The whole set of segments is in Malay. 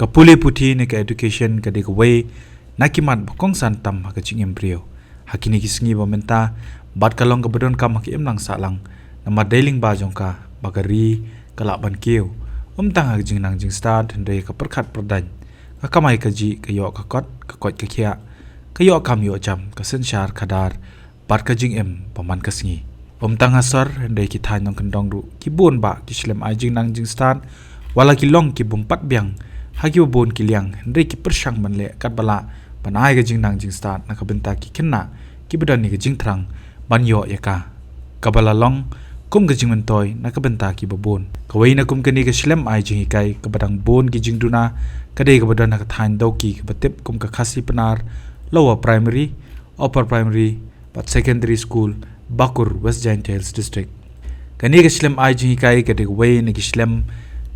Kapuli puthi ni ka education ka de way nakimat bakong santam ha ka ching embryo hakini kisngi bomenta bat kalong ka badon kam haki emlang salang nama dailing ba jong ka bagari kalaban keu tang ha jing nang jing start hende ka perkhat perdan ka kamai ka ji ka yo ka kot ka khia ka yo kam yo jam ka sensyar khadar bat ka jing em paman ka sngi tang asar hende ki than nong kendong ru ki bon ba ki slem ai jing nang jing start wala ki long ki bompat biang hagi bon kiliang hende ki persyang manle kat bala panai ga jing nang jing start na ka benta ki kenna ki bedan ni ga jing thrang ban yo ya ka kabala long kum ga jing mentoy na ka benta ki babon kawai na kum kani ga slem ai jing kai ka badang bon ki jing duna ka de ga badan na ka thain dau ki ka batep kum ka khasi panar lower primary upper primary but secondary school Bakur West Giant Hills district kani ga slem ai jing kai ka de wai na ki slem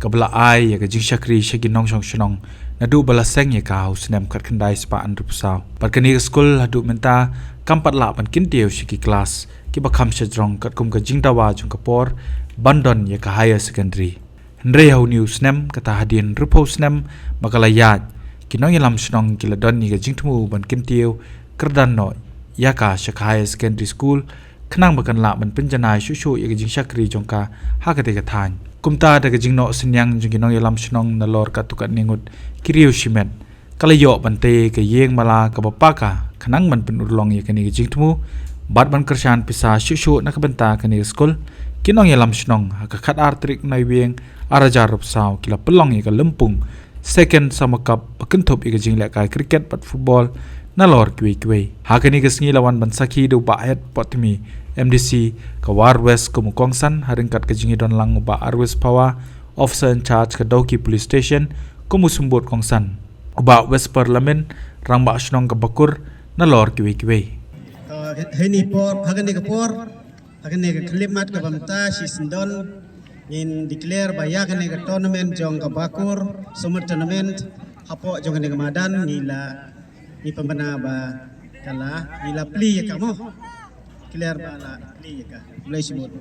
kabla ai ya ga jing shakri shagi nong shong shonong na du bala seng ya ka husnem khat khandai spa andru pusaw par kani school hadu menta kampat la pan kin teu shiki class ki bakham shajrong kat kum ka jing dawa jong kapor bandon ya ka higher secondary hndre hau news nem kata hadin rupo snem makala yat kinong yalam shnong kiladon ni ga jing thumu ban kin teu kerdan no ya ka shak higher secondary school khnang bakan la ban pinjanai shu ya ga jing shakri jong ka ha ka te ka than kumta daga jingno sinyang jingino yalam shnong na lor ka tukat ningut kiriu shimet kalayo bante ke yeng mala ka bapaka khanang man pen urlong ye kani jingtmu bat ban kershan pisa shushu na ka benta kani skol kinong yalam shnong ka khat artrik nai weng arajar rup saw kila pelong ye ka lempung second sama cup pakenthop ye jing la kai cricket pat football na lor kwi ha kani ga sngi lawan ban sakhi do ba het potmi MDC Kawar West Kumukongsan haringkat ke jingi don lang uba Arwes Pawa officer in charge ke Dauki Police Station Kumusumbut Kongsan uba West Parliament rangba shnong ke Bakur na lor kiwi heni por hagani ke por hagani ke klimat ke bamta sisndon in declare baya hagani ke tournament jong ke Bakur summer tournament hapo jong ke Madan nila ni pembena ba kala nila pli ya kamu clear bala ni ka mulai semut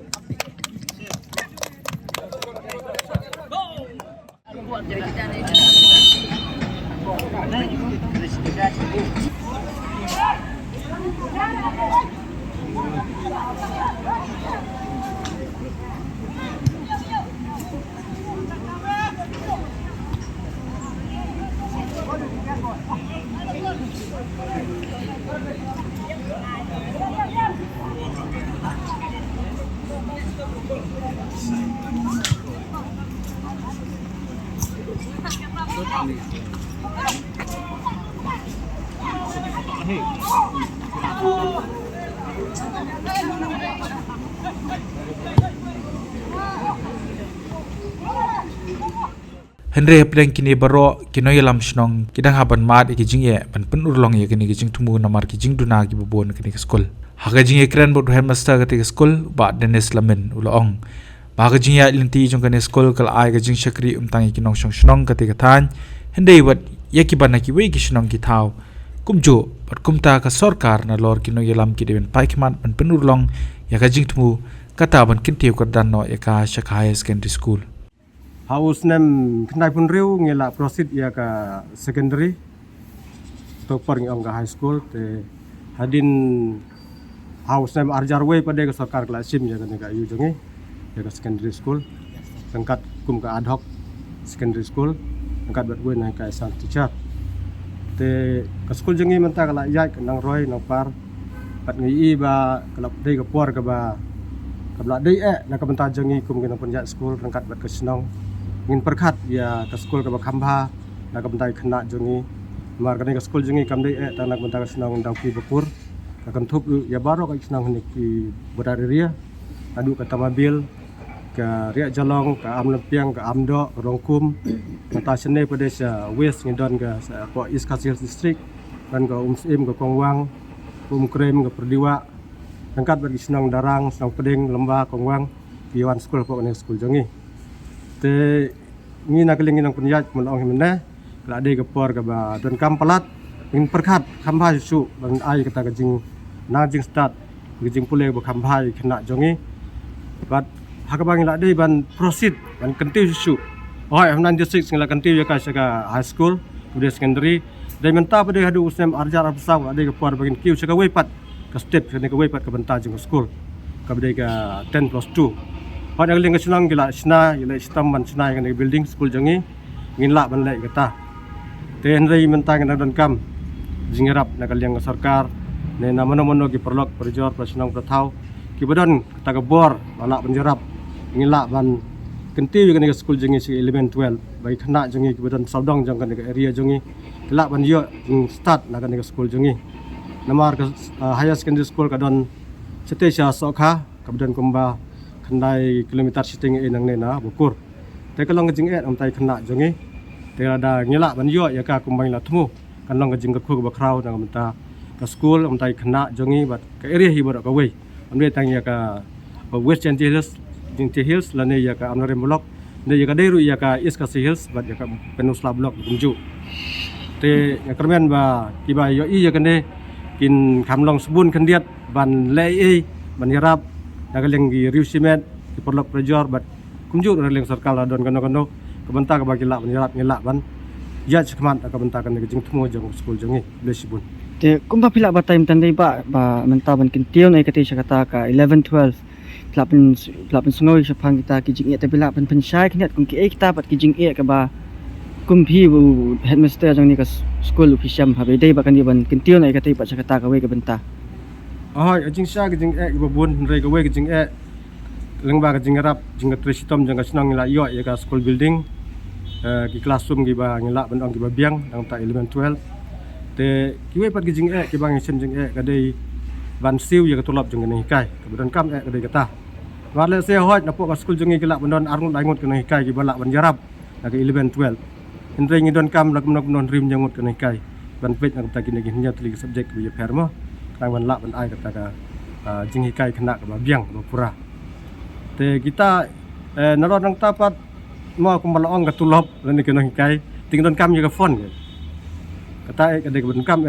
Henry Hepdeng kini baro kino yalam shnong kidang haban mat iki jing ye ban pen urlong ye kini jing tumu namar ki jing duna ki bobon kini skol haga jing ye kran bot headmaster ka te skol ba Dennis Lamin ulong ba ga jing ya linti jong kini skol kal ai ga jing shakri tang ki nong shong shnong ka te ka than Henry wat ye ki ban ki we ki shnong ki thau kumjo bat kumta ka sarkar na lor kino yalam ki den paikman ban pen urlong ya ga jing tumu kata ban kin tiu ka dan no ya ka shakhai secondary school Haus nem kenai pun riu ngela proceed ya ka secondary to paring ang ka high school te hadin haus nem arjarwe pada ka sarkar klasim ya ka yu jongi ya ka secondary school angkat kum ka ad hoc secondary school angkat bat we nai ka san teacher te ka school jongi menta kala yai ka nang roi nang par pat ngi ba kala dei ka por ka ba kabla dei na ka menta jongi kum ka pun ya school angkat bat ka snong ingin perkhat ya ke skul ke Bakhamba nak bentai kena jongi mar kani ke skul jongi kam dei tak nak bentai senang ndang pi Bakur akan thup ya baro ka senang ni ki bodaria adu kata mobil ke ria jalong ke am lempiang ke amdo ke rongkum kata sene pada west ngidon ke po east Kasihar district dan ke Sim ke Kongwang Krem ke Perdiwa angkat bagi senang darang senang peding lembah Kongwang piwan skul po ni skul jongi te ngi nak lingin ang punyat mulong himne la de ke por ke ba don kam palat in perkhat khamba su ban ai kata ke jing na jing start ke jing pule ba khamba kena jongi bat hakabang la de ban proceed ban kentiu su Oh, Hamdan district ngela kanti ya ka high school, kemudian secondary. Dan menta pada hadu usem arjar absaw ada ke puar bagin kiu saka wepat ka step ka wepat ka benta jeng school. Ka bade ka 10+2. Pada ngeling ka sunang gila sna gila sistem man sna yang building school jengi ngin la ban lai kata. Ten rei menta ngana don kam jingerap na kaliang sarkar ne na mono ki perlok perjor prasunang prathau ki badon kata ka bor bala penjerap ngin la ban kenti kan ke school jengi si 11 12 bai khana jengi ki badon saudong jang kan ke area jengi la ban yo start na kan ke school jengi namar ke higher secondary school ka don setesha sokha kabdan kumba khandai kilometer siting e nang ne na bukur te kalong jing e am tai khana jengi te ada ngila ban yo ya ka kumbang la thmu kan long jing ka khu ba khrau nang menta ka school am tai khana jengi bat ka area hi ba ka wei am le tang ya ka west hills jing hills la ne ya ka amre block ne ya ka dairu ya ka east ka hills bat ya ka peninsula block kunju te ya kermen ba ki ba yo i ya kan ne kin khamlong subun khandiat ban le e ban yarap nagaleng gi riu simet ki perlok prejor bat kunju nagaleng sarkal adon kano kebenta ka bagi la ban yarap ngela ban ya sekman ka benta kan jing thmo jong school jongi blesibun te kumpa pila ba time tandai ba menta ban kintiu nai kati sa kata ka 11 12 pelapin sungai sepang kita kijing e tapi pelapin pensyai kena kung ki kita pat kijing e ka ba kumpi bu headmaster jang ni ka school official ha dei ba kan di ban kintiu nai kati pat sa kata ka we ka benta oh jing sha kijing e ba bun rei ka we kijing e leng ba kijing rap jing tresitom jang ka snang la yo ya ka school building ki classroom gi ba ngila ban ong gi ba biang dang ta 11 12 te ki we pat kijing e ki bang isen jing e ka dei ban siu ya ka tulap jang ni kai kemudian kam e ka dei kata wale se hoj na po ka school jang gi la ban don arngut aingut ka ni kai gi ba la ban jarap na ka 11 12 Indra ngi don kam lak non rim jangut ka ni kai ban pet na ta ki ni nya tli subject bi per mo tang ban la ban ai kata ka jing hi kai khana ka ba biang ba pura te kita narot nang tapat mo kum balong ka tulop ni ka ni kai ting don kam ya ka fon kata ka de ka ban kam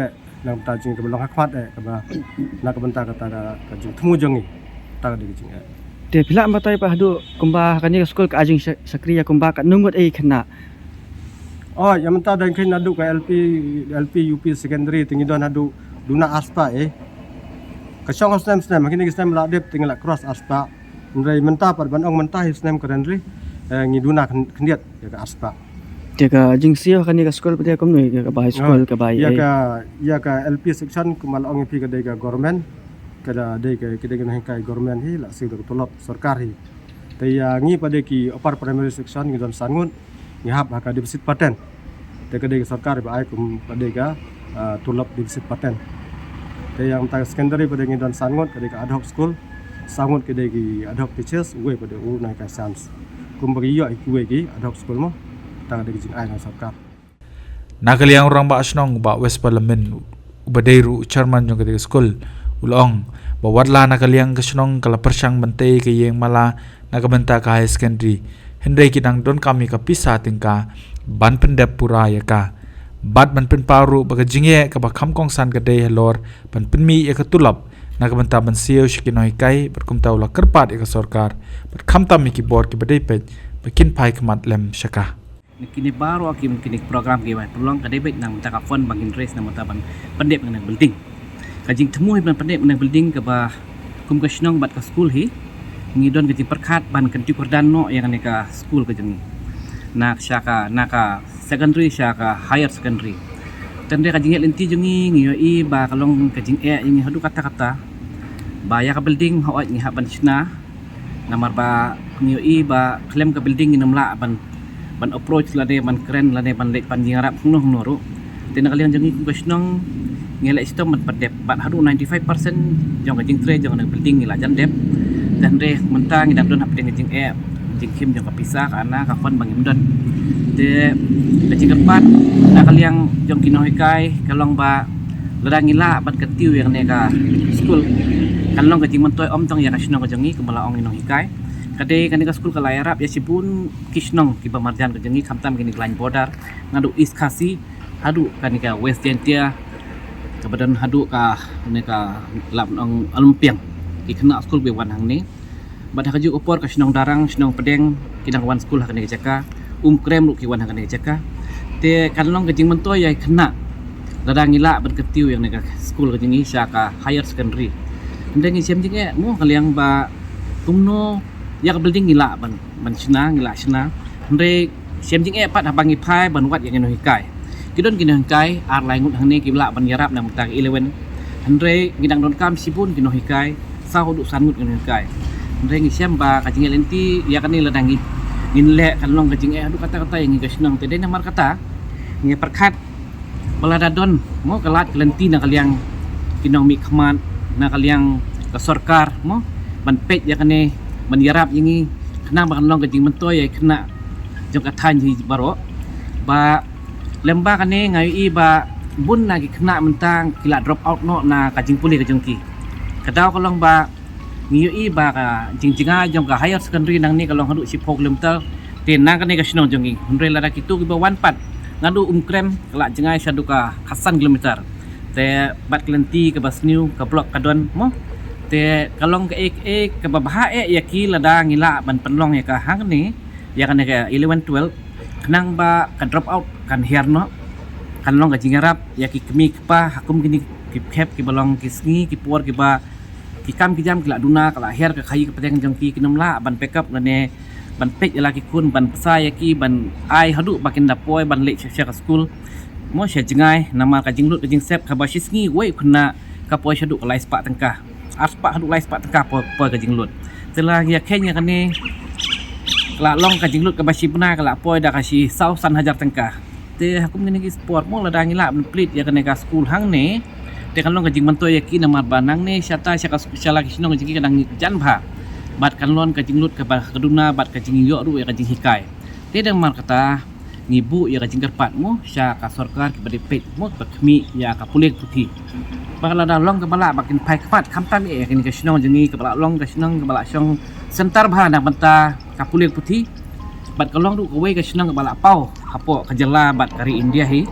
nang ta jing ka balong khwat ka ba na ka ban ta kata ka jing thmu jangi ta ka de jing te pila matai pa hadu kumba kan ni school ka ajing sakriya kumba ka nungut e khana oh yang mentah dan kena nadu ke LP UP secondary tinggi don nadu duna aspa kasong snem kini snem la dep tinggal cross aspa ndai mentah par ban ong mentah snem currently ngi duna kendiat ya ke aspa te ka ajing sio kan ni ka school pa kom ni ka ba high school ka ba ya ka LP section kumal ong pi ka de ka government kada de ka kide ka kai government hi la siu ka tolop sarkar hi te ya ngi pa de ki upper primary section ngi don sangun ngihap haka defisit paten te kadai sarkar ba ai kum kadai ka tulap defisit paten te yang ta secondary pada ngi don sangot kadai ka ad hoc school sangot kadai ki ad hoc teachers we pada u nai ka sans kum bagi yo we ki ad hoc school mo ta kadai jing ai na sarkar nakaliang orang ba asnong ba West Parliament ubadairu chairman jong kadai school ulong bawatla nakaliang kasnong kala persyang bante ke yeng mala nakabenta ka high secondary Hendai kidang don kami ka pisah tingka ban pendep pura ya ka bat ban pen paru baga jingye ka ba kham kong san ka dei helor ban penmi ya ka tulap na ka banta ban sieu shikinoi kai berkum taula kerpat ya ka sarkar bat kham tam ki bor ki badai pet bakin pai kemat lem syaka kini baru akim kini program ki ba tolong ka debet nang ta ka fon bangin race nang ta ban pendep nang building kajing temu ban pendep nang building ka ba kum ka shnong bat ka school hi ngidon ke perkhat ban kenti kordan no yang ka school ke jengi nak syaka naka secondary syaka higher secondary tende ka jingel inti jengi ngiyo i ba kalong ka jing ingi hadu kata-kata ba ya ka building hawat ngi haban sina namar ba ngiyo i ba klaim ka building inamla ban approach la de ban keren la de ban lek pan jingarap nuh noru tende kalian jengi ku kasnong ngela istom ban padep ban hadu 95% jong ka jing tre jong building ila jan dep dan deh mentang idam don hapdeng jing kim jong kapisah karena kapan bangim don de jing kepat na kaliang jong kinoi kai kalong ba ladangila bat ketiu yang neka school kalong ka jing mentoy om tong ya kasino ka jengi kembala ong inoi kai kade kan ka school ka layarap ya sibun kisnong ki pamarjan ka jengi kamtam kini line border ngadu east kasi hadu kan ka west jentia kebadan hadu ka neka lap ong alumpiang ki kena school be wan hang ni bad haju opor ka sinong darang sinong pedeng kidang wan school hakane jaka krem lu kiwan hang ne jaka te kan long ke jing mentoy ai kena ladang ngila ban ketiu yang nega school ke jing syaka higher secondary ndeng siam jing mo kaliang ba kumno ya building ngila ban sina ndre siam jing pat habangi phai ban wat yang no hikai kidon kino hikai ar lai ngut hang ne kibla ban yarap nam tak 11 ndre ngidang don kam sibun kino hikai sa hoduk sangut kino hikai ndre ngi siam ba ka jing lenti ya kan ni ladang ngin le kan long ka jing adu kata-kata yang ngi senang tede namar kata ngi perkat balada don mo kalat kelenti na kaliang kinong mi khman na kaliang ka sarkar mo ban pej ya kane ban yarap yingi kena ba long ka jing mentoy ya kena jong ka than hi baro ba lemba kane ngai i ba bun na ki kena mentang kila drop out no na ka jing puli ka jong ki kadau ka long ba ngiyo i ba ka jing-jinga jong ka higher secondary nang ni kalong hadu 16 km tin nang ka ni ka sinong jong ki hundre la kitu ki ba 1 ngadu krem kala jengai sadu ka khasan kilometer te bat kelenti ke basniu ke blok kadon mo te kalong ke ek ke babha ya ki lada ngila ban penlong ya ka hang ni ya kan ke 11 12 kenang ba ka drop out kan herno kan long ka jingarap ya ki kemi pa hakum gini ki khep ki balong ki sngi ki por ki ba ki kam ki jam ki la duna kala her ka khai ka peteng jong ki kinomla ban backup lane ban pej lagi kun ban pesai ki ban ai hadu bakin dapoi ban lek syek school mo syek jengai nama ka jinglut ka jing sep ka ba sisngi wei khuna ka poi syadu ka lai spa tengkah aspa hadu lai spa tengkah poi ka jinglut telah ya kenya kan ni kala long ka jinglut ka ba sibna kala poi da ka si sau san hajar tengkah te hakum ngini ki sport mo lada ngila ban plit ya kan ka school hang ne te kan long ka jing mantoy ya ki nama banang ne syata syaka syala ki sinong jing ki kadang jan bha bat kan lon ka jinglut ka kaduna bat ka jing yo ru ya ka jing hikai te dang mar kata ngibu ya ka jing kerpat mo sya ka sarkar ki bade pet mo ka khmi ya ka pulek puti bakala da long ka bala bakin pai kpat kamtam e ka ni ka sinong jingi ka bala long ka sinong ka bala syong sentar bha na banta ka pulek puti bat ka long ru ka wei ka sinong ka bala pau hapo ka jela bat kari india hi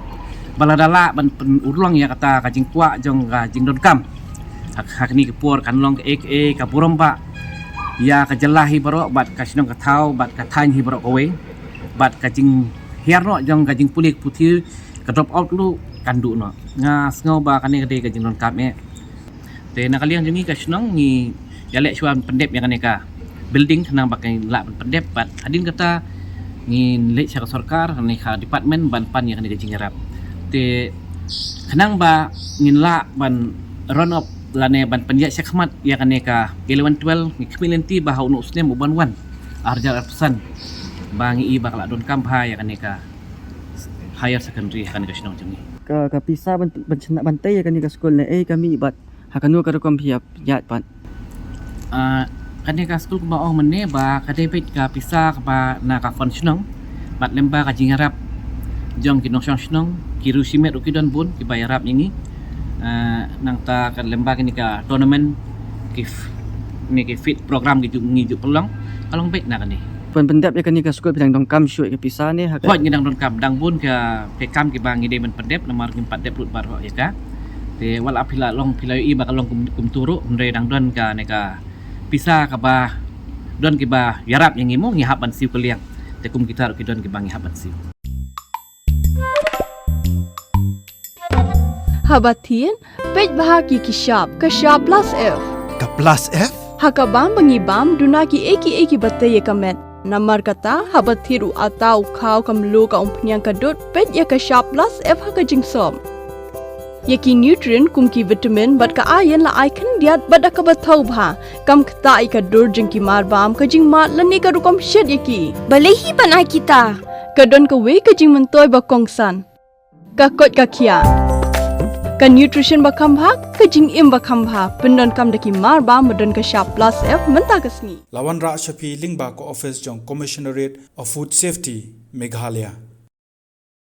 bala dala ban urlong ya kata ka jing tua jong ka jing don kam hak ni ka por kan long ka ek ka buromba ya ka jelahi baro bat ka sinong ka thau bat ka than hi baro kowe bat ka jing herno jong ka jing pulik puthi ka drop out lu kandu no nga sngo ba kane ka de ka jing non kap me te na kaliang jingi ka sinong ni ya lek chuan pendep ya kane ka building nang bakai la pendep bat adin kata ni lek syaka sarkar ni ka department ban pan ya kane ka jing rap te kanang ba ngin la ban run up lane ban penjak syakmat ya kane ka 11 12 ni kemilenti ba haunu usnem uban wan arjar pesan bangi i bakla don kampha ya kane ka higher secondary kan ka sinong jemi ka pisa ban chana bantai ya kan ka school ne kami bat hakanu ka kom hiap yat pat kane ka school ba ong mene ba ka debit ka pisa ka ba na ka fon sinong bat lemba ka jingarap jong kinong sinong kiru simet ukidon bun ki bayarap ngi nang ta kan lemba kini ka tournament ni ki fit program ki ngi pelong kalong baik na kani pan pendap ya kan ka school bidang dong kam syuk ka pisa ne hak hot ngidang don kam dang bun ka pe kam ki bang ide men pendep namar ki 4 dep lut bar ho ya ka te wal apila long pilai i ba kalong kum turu ndre dang don ka ne ka pisa ka ba don ki ba yarap yang ngimo ngi haban siu keliang te kum kita ki don ki bang ngi haban siu Habatin, pej bahagi kishap plus F. Ka plus F? Hakabam bangibam dunaki eki batay kamet. Namar kata habathiru atau kau kamlu ka umpnyang kadut pej ya kishap plus F haka jingsom. Yaki nutrient kumki vitamin bat ka ayan la icon diat bat ka bathau bha kam kta ka dur jingki marbam ka jing mat lani ka rukom shed yaki. Balehi banai kita. Kadon ka we ka jing mentoy ba kongsan. Ka kot ka kia. Ka nutrition bakam bha ka jing im bakam bha pendon kam daki mar ba modon ka sharp plus F menta kasni Lawan Ra Shafi Lingba ko office jong Commissionerate of Food Safety Meghalaya